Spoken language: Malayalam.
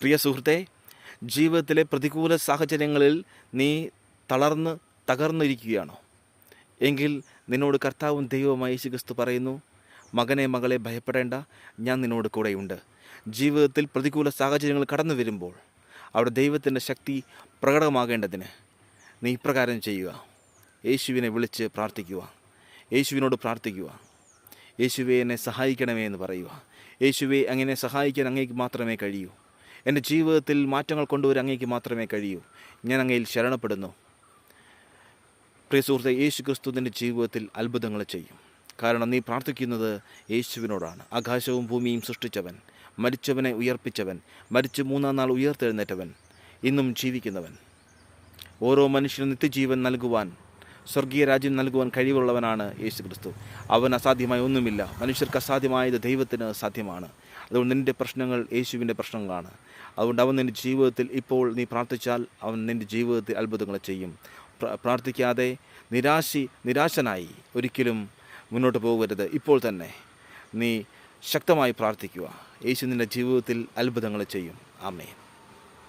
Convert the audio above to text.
പ്രിയ സുഹൃത്തെ, ജീവിതത്തിലെ പ്രതികൂല സാഹചര്യങ്ങളിൽ നീ തകർന്നിരിക്കുകയാണോ? എങ്കിൽ നിന്നോട് കർത്താവും ദൈവവുമായ യേശുക്രിസ്തു പറയുന്നു, മകനെ മകളെ ഭയപ്പെടേണ്ട, ഞാൻ നിന്നോട് കൂടെയുണ്ട്. ജീവിതത്തിൽ പ്രതികൂല സാഹചര്യങ്ങൾ കടന്നു വരുമ്പോൾ അവിടെ ദൈവത്തിൻ്റെ ശക്തി പ്രകടമാകേണ്ടതിന് നീ ഇപ്രകാരം ചെയ്യുക: യേശുവിനെ വിളിച്ച് പ്രാർത്ഥിക്കുക, യേശുവിനോട് പ്രാർത്ഥിക്കുക. യേശുവെ, എന്നെ സഹായിക്കണമേ എന്ന് പറയുക. യേശുവെ, അങ്ങനെ സഹായിക്കാൻ അങ്ങേക്ക് മാത്രമേ കഴിയൂ. എൻ്റെ ജീവിതത്തിൽ മാറ്റങ്ങൾ കൊണ്ടുവരാൻ അങ്ങേക്ക് മാത്രമേ കഴിയൂ. ഞാൻ അങ്ങയിൽ ശരണപ്പെടുന്നു. പ്രിയ സുഹൃത്തെ, യേശു ക്രിസ്തു നിൻ്റെ ജീവിതത്തിൽ അത്ഭുതങ്ങൾ ചെയ്യും. കാരണം നീ പ്രാർത്ഥിക്കുന്നത് യേശുവിനോടാണ്. ആകാശവും ഭൂമിയും സൃഷ്ടിച്ചവൻ, മരിച്ചവനെ ഉയർപ്പിച്ചവൻ, മരിച്ച് മൂന്നാം നാൾ ഉയർത്തെഴുന്നേറ്റവൻ, ഇന്നും ജീവിക്കുന്നവൻ, ഓരോ മനുഷ്യനും നിത്യജീവൻ നൽകുവാൻ, സ്വർഗീയ രാജ്യം നൽകുവാൻ കഴിവുള്ളവനാണ് യേശു ക്രിസ്തു. അവൻ അസാധ്യമായ ഒന്നുമില്ല. മനുഷ്യർക്ക് അസാധ്യമായത് ദൈവത്തിന് സാധ്യമാണ്. അതുകൊണ്ട് നിൻ്റെ പ്രശ്നങ്ങൾ യേശുവിൻ്റെ പ്രശ്നങ്ങളാണ്. അതുകൊണ്ട് അവൻ നിൻ്റെ ജീവിതത്തിൽ ഇപ്പോൾ നീ പ്രാർത്ഥിച്ചാൽ അവൻ നിൻ്റെ ജീവിതത്തിൽ അത്ഭുതങ്ങൾ ചെയ്യും. പ്രാർത്ഥിക്കാതെ നിരാശനായി ഒരിക്കലും മുന്നോട്ട് പോകരുത്. ഇപ്പോൾ തന്നെ നീ ശക്തമായി പ്രാർത്ഥിക്കുക. യേശു നിൻ്റെ ജീവിതത്തിൽ അത്ഭുതങ്ങൾ ചെയ്യും. ആമേൻ.